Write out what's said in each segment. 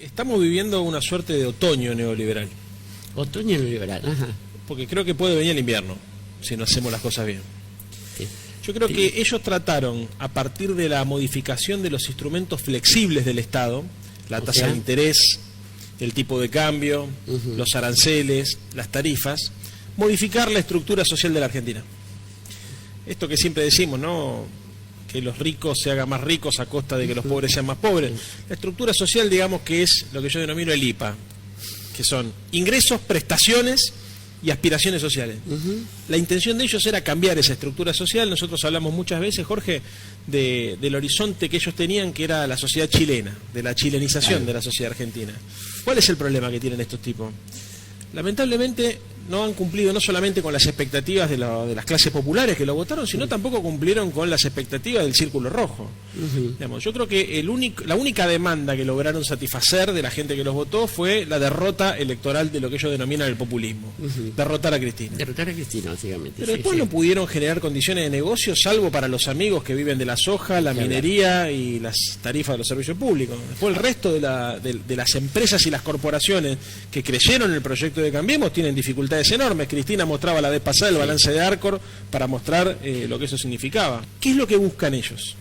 estamos viviendo una suerte de otoño neoliberal. Otoño neoliberal, ajá. Porque creo que puede venir el invierno, si no hacemos las cosas bien. Sí. Yo creo que ellos trataron, a partir de la modificación de los instrumentos flexibles del Estado, la tasa de interés, el tipo de cambio, los aranceles, las tarifas, modificar la estructura social de la Argentina. Esto que siempre decimos, ¿no?, que los ricos se hagan más ricos a costa de que los pobres sean más pobres. La estructura social, digamos, que es lo que yo denomino el IPA, que son ingresos, prestaciones y aspiraciones sociales. La intención de ellos era cambiar esa estructura social. Nosotros hablamos muchas veces, Jorge, del horizonte que ellos tenían, que era la sociedad chilena, de la chilenización de la sociedad argentina. ¿Cuál es el problema que tienen estos tipos? Lamentablemente no han cumplido no solamente con las expectativas de las clases populares que lo votaron, sino tampoco cumplieron con las expectativas del Círculo Rojo. Digamos, yo creo que la única demanda que lograron satisfacer de la gente que los votó fue la derrota electoral de lo que ellos denominan el populismo. Derrotar a Cristina. Derrotar a Cristina, básicamente. Pero después no pudieron generar condiciones de negocio, salvo para los amigos que viven de la soja, la minería y las tarifas de los servicios públicos. Después el resto de las empresas y las corporaciones que creyeron en el proyecto de Cambiemos tienen dificultades enormes. Cristina mostraba la vez pasada el balance de Arcor para mostrar lo que eso significaba. ¿Qué es lo que buscan ellos?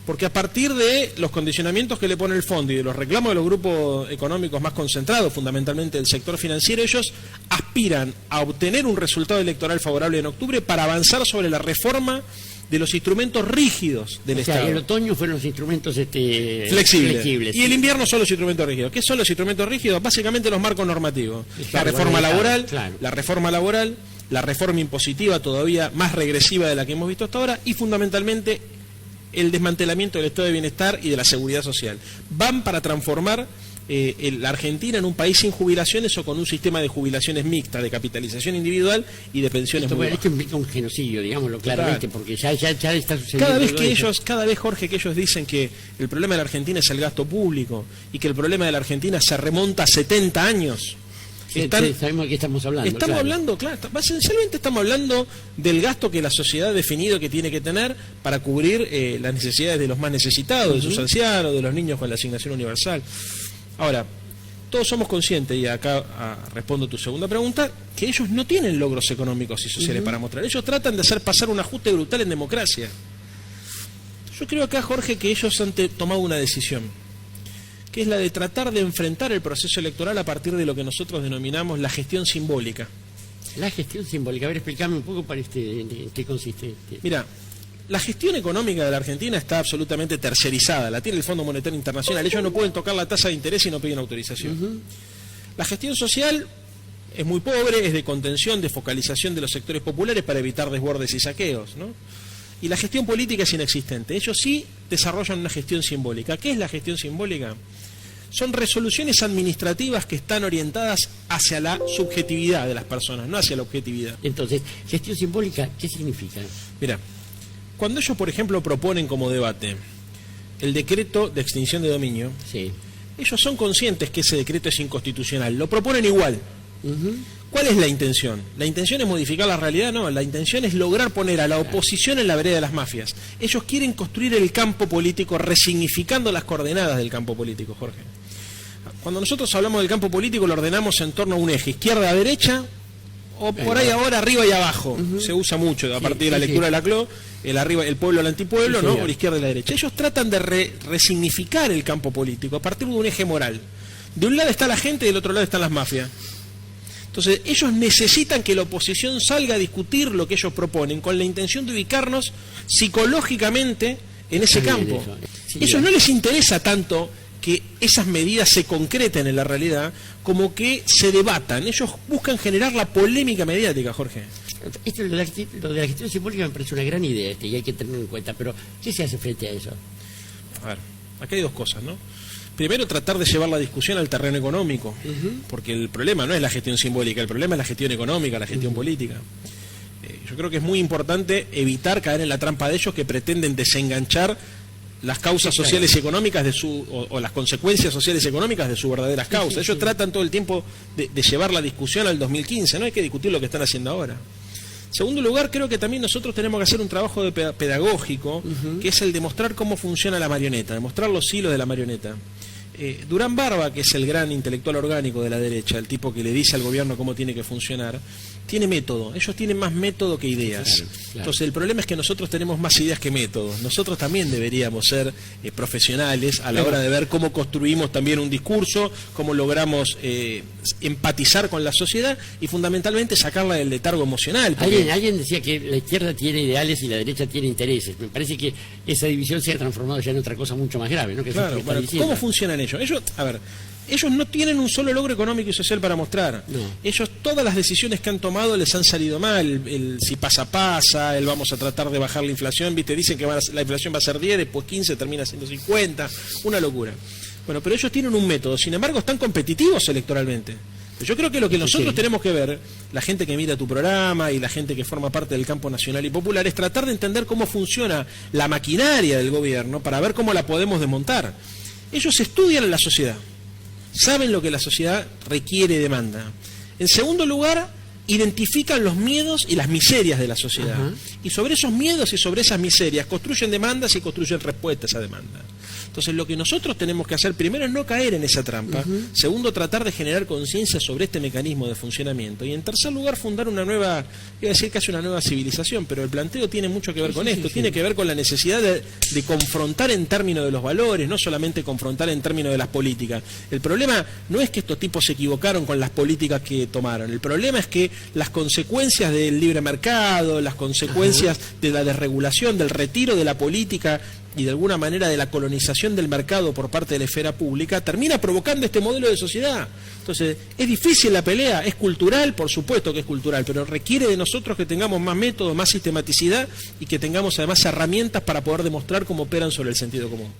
Porque a partir de los condicionamientos que le pone el fondo y de los reclamos de los grupos económicos más concentrados, fundamentalmente del sector financiero, ellos aspiran a obtener un resultado electoral favorable en octubre para avanzar sobre la reforma de los instrumentos rígidos del Estado. El otoño fueron los instrumentos flexibles. Y el invierno son los instrumentos rígidos. ¿Qué son los instrumentos rígidos? Básicamente los marcos normativos. La reforma laboral, la reforma impositiva todavía más regresiva de la que hemos visto hasta ahora, y fundamentalmente el desmantelamiento del estado de bienestar y de la seguridad social. Van para transformar la Argentina en un país sin jubilaciones o con un sistema de jubilaciones mixtas, de capitalización individual y de pensiones muy bajas. Esto implica un genocidio, digámoslo claramente, porque ya está sucediendo. Cada vez, Jorge, que ellos dicen que el problema de la Argentina es el gasto público y que el problema de la Argentina se remonta a 70 años. Sabemos de qué estamos hablando. Estamos hablando, esencialmente estamos hablando del gasto que la sociedad ha definido que tiene que tener para cubrir las necesidades de los más necesitados, de sus ancianos, de los niños con la asignación universal. Ahora, todos somos conscientes, y acá respondo tu segunda pregunta, que ellos no tienen logros económicos y sociales para mostrar. Ellos tratan de hacer pasar un ajuste brutal en democracia. Yo creo acá, Jorge, que ellos han tomado una decisión, que es la de tratar de enfrentar el proceso electoral a partir de lo que nosotros denominamos la gestión simbólica. La gestión simbólica, a ver, explícame un poco para en qué consiste. Mira, la gestión económica de la Argentina está absolutamente tercerizada, la tiene el Fondo Monetario Internacional. Ellos no pueden tocar la tasa de interés y no piden autorización. La gestión social es muy pobre, es de contención, de focalización de los sectores populares para evitar desbordes y saqueos, ¿no? Y la gestión política es inexistente. Ellos sí desarrollan una gestión simbólica. ¿Qué es la gestión simbólica? Son resoluciones administrativas que están orientadas hacia la subjetividad de las personas, no hacia la objetividad. Entonces, gestión simbólica, ¿qué significa? Mira, cuando ellos, por ejemplo, proponen como debate el decreto de extinción de dominio, ellos son conscientes que ese decreto es inconstitucional, lo proponen igual. ¿Cuál es la intención? ¿La intención es modificar la realidad? No, la intención es lograr poner a la oposición en la vereda de las mafias. Ellos quieren construir el campo político resignificando las coordenadas del campo político, Jorge. Cuando nosotros hablamos del campo político lo ordenamos en torno a un eje, izquierda-derecha, o por ahí ahora arriba y abajo. Se usa mucho a partir de la lectura de la CLO, el pueblo al antipueblo, ¿no? Por la izquierda y la derecha. Ellos tratan de resignificar el campo político a partir de un eje moral. De un lado está la gente y del otro lado están las mafias. Entonces, ellos necesitan que la oposición salga a discutir lo que ellos proponen con la intención de ubicarnos psicológicamente en ese campo. A ellos no les interesa tanto que esas medidas se concreten en la realidad como que se debatan. Ellos buscan generar la polémica mediática, Jorge. Esto, lo de la gestión simbólica me parece una gran idea y hay que tenerlo en cuenta, pero ¿qué se hace frente a eso? A ver, acá hay dos cosas, ¿no? Primero, tratar de llevar la discusión al terreno económico, porque el problema no es la gestión simbólica, el problema es la gestión económica, la gestión política. Yo creo que es muy importante evitar caer en la trampa de ellos que pretenden desenganchar las causas sociales y económicas o las consecuencias sociales y económicas de sus verdaderas causas. Ellos tratan todo el tiempo de llevar la discusión al 2015, no hay que discutir lo que están haciendo ahora. En segundo lugar, creo que también nosotros tenemos que hacer un trabajo pedagógico, que es el de mostrar cómo funciona la marioneta, de mostrar los hilos de la marioneta. Durán Barba, que es el gran intelectual orgánico de la derecha, el tipo que le dice al gobierno cómo tiene que funcionar, tiene método. Ellos tienen más método que ideas. Claro. Entonces el problema es que nosotros tenemos más ideas que métodos. Nosotros también deberíamos ser profesionales a la hora de ver cómo construimos también un discurso, cómo logramos empatizar con la sociedad y fundamentalmente sacarla del letargo emocional. Alguien decía que la izquierda tiene ideales y la derecha tiene intereses. Me parece que esa división se ha transformado ya en otra cosa mucho más grave, ¿no? Que claro, bueno, ¿cómo funcionan ellos? Ellos no tienen un solo logro económico y social para mostrar. No. Ellos, todas las decisiones que han tomado les han salido mal. El si pasa, el vamos a tratar de bajar la inflación, ¿viste? Dicen que la inflación va a ser 10, después 15, termina siendo 50. Una locura. Bueno, pero ellos tienen un método. Sin embargo, están competitivos electoralmente. Yo creo que lo que nosotros tenemos que ver, la gente que mira tu programa y la gente que forma parte del campo nacional y popular, es tratar de entender cómo funciona la maquinaria del gobierno para ver cómo la podemos desmontar. Ellos estudian la sociedad, saben lo que la sociedad requiere y demanda. En segundo lugar, identifican los miedos y las miserias de la sociedad. Ajá. Y sobre esos miedos y sobre esas miserias construyen demandas y construyen respuestas a demandas. Entonces lo que nosotros tenemos que hacer primero es no caer en esa trampa. Segundo, tratar de generar conciencia sobre este mecanismo de funcionamiento. Y en tercer lugar, fundar una nueva, iba a decir casi una nueva civilización, pero el planteo tiene mucho que ver con esto. Tiene que ver con la necesidad de confrontar en términos de los valores, no solamente confrontar en términos de las políticas. El problema no es que estos tipos se equivocaron con las políticas que tomaron. El problema es que las consecuencias del libre mercado, las consecuencias de la desregulación, del retiro de la política y de alguna manera de la colonización del mercado por parte de la esfera pública, termina provocando este modelo de sociedad. Entonces, es difícil la pelea, es cultural, por supuesto que es cultural, pero requiere de nosotros que tengamos más métodos, más sistematicidad y que tengamos además herramientas para poder demostrar cómo operan sobre el sentido común.